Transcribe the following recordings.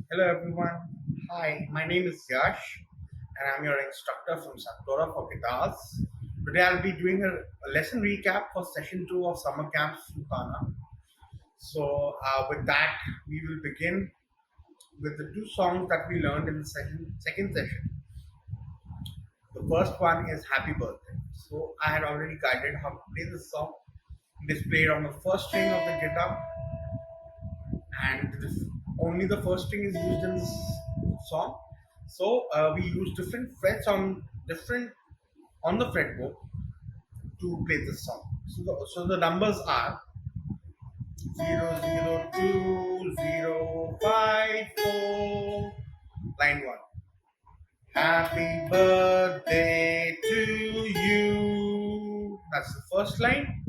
Hello everyone. Hi, my name is Yash and I'm your instructor from Sapthora for guitars. Today I'll be doing a lesson recap for session 2 of summer camps from TANA. With that, we will begin with the two songs that we learned in the second session. The first one is Happy Birthday. So I had already guided how to play this song. It is played on the first string of the guitar and only the first string is used in this song. We use different frets on different on the fretboard to play this song. So the numbers are 0, 0, 2, 0, 5, 4. Line 1. Happy birthday to you. That's the first line.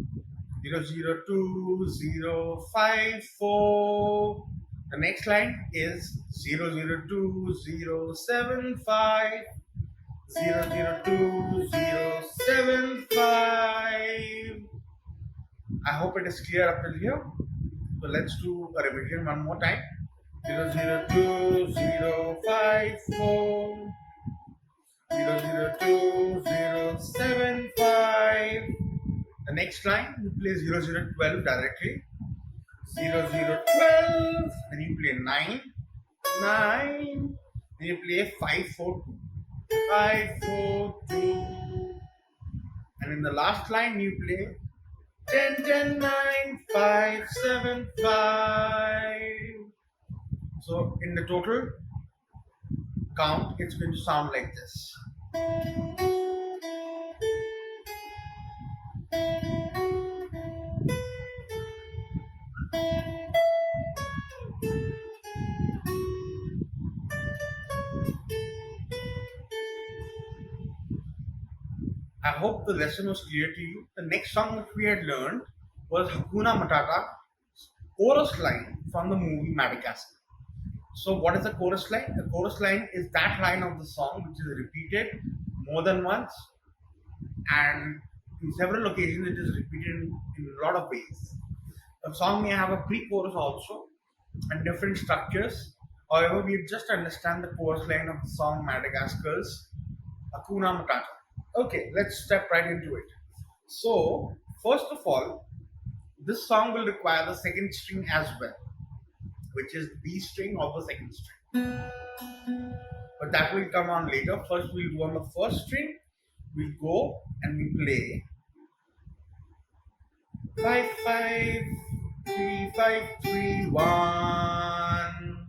0, 0, 2, 0, 5, 4. The next line is 0, 0, 2, 0, 7, 5. 0, 0, 2, 0, 7, 5. I hope it is clear up till here. So let's do a revision one more time. 0, 0, 2, 0, 5, 4. 0, 0, 2, 0, 7, 5. The next line you play 0, 0, 12 directly. 0, 0, 12. Then you play 9, 9. Then you play 5, 4, 2. 5, 4, 2. And in the last line you play 10, 10, 9, 5, 7, 5. So in the total count, it's going to sound like this. I hope the lesson was clear to you. The next song which we had learned was Hakuna Matata, chorus line from the movie Madagascar. So what is the chorus line? The chorus line is that line of the song which is repeated more than once, and in several occasions it is repeated in a lot of ways. The song may have a pre-chorus also and different structures. However, we just understand the chorus line of the song Madagascar's Hakuna Matata. Okay, let's step right into it. So, first of all, this song will require the second string as well, which is the B string of the second string. But that will come on later. First, we'll do on the first string. We go and we play 5, 5, 3, 5, 3, 1.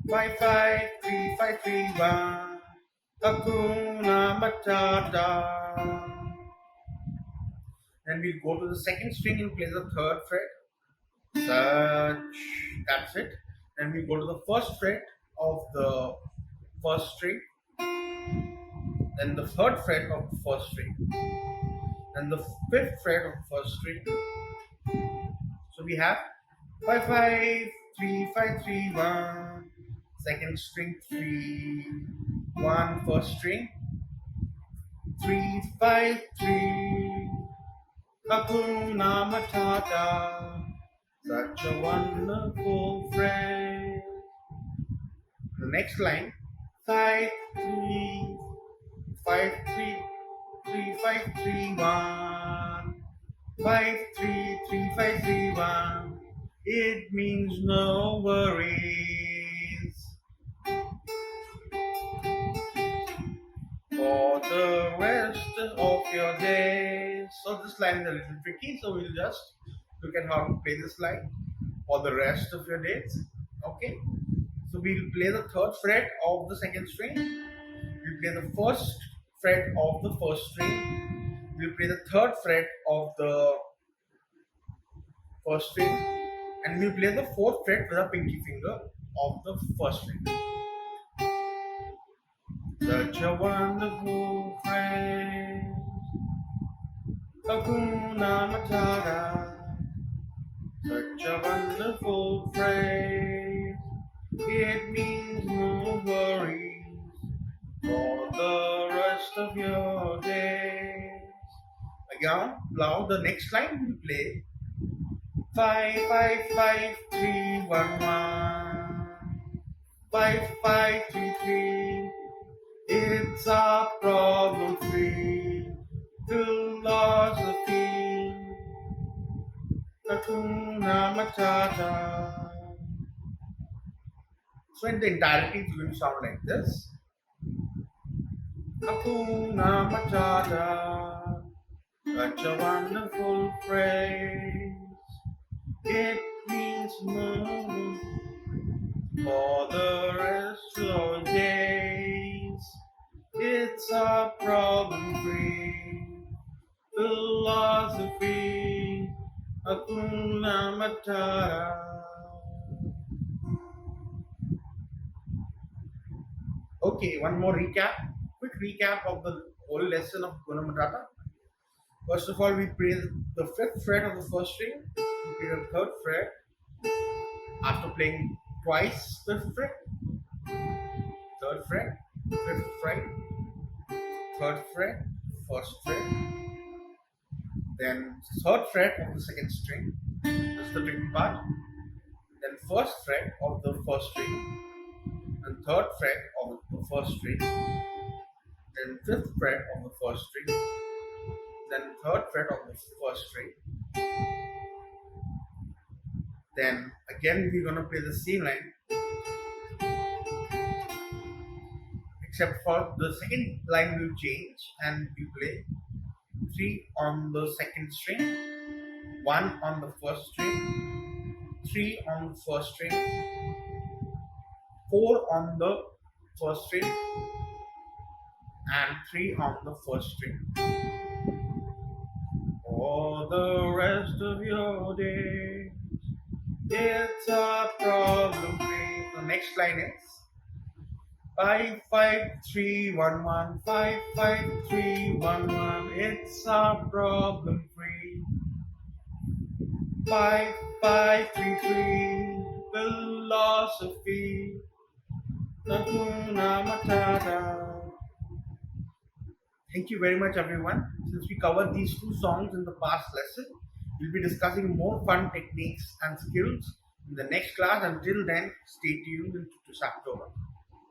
5, 5, 3, 5, 3, 1. Hakuna Matata. Then we'll go to the second string and play the third fret. Such. That's it. Then we go to the first fret of the first string. Then the third fret of the first string. Then the fifth fret of the first string. So we have 5, 5, 3, 5, 3, 1. Second string 3, 1. First string 3, 5, 3. Hakuna Matata, such a wonderful phrase. The next line 5, 3, 5, 3, 3, 5, 3, 1. 5, 3, 3, 5, 3, 1. It means no worries for the rest of your days. So this line is a little tricky, so we'll just look at how to play this line for the rest of your days. Okay, so we'll play the third fret of the second string. We'll play the first fret of the first string. We'll play the third fret of the first string, and we'll play the fourth fret with a pinky finger of the first string. Such a wonderful phrase, Hakuna Matata. Such a wonderful phrase, it means no worries for the rest of your days. Again, now the next line we play 5, 5, 5, 3, 1, 1. 5533. It's a problem-free philosophy. Hakuna Matata. So in the entirety, it's going to sound like this. Hakuna Matata. Such a wonderful phrase. It means more for the rest of days. It's a problem-free philosophy. Hakuna Matata. Okay, one more recap. Quick recap of the whole lesson of Hakuna Matata. First of all, we play the fifth fret of the first string. We play the third fret after playing twice fifth fret, third fret, fifth fret, third fret, first fret, then third fret of the second string. That's the tricky part. Then first fret of the first string, and third fret of the first string, then fifth fret of the first string, then third fret of the first string. Then again we're gonna play the same line, except for the second line will change and we play 3 on the second string, 1 on the first string, 3 on the first string, 4 on the first string, and 3 on the first string. For the rest of your day, it's a problem free. The next line is 55311, 55311. It's a problem free. 5533 philosophy. Hakuna Matata. Thank you very much, everyone. Since we covered these two songs in the past lesson, we'll be discussing more fun techniques and skills in the next class. Until then, stay tuned to Sapthora.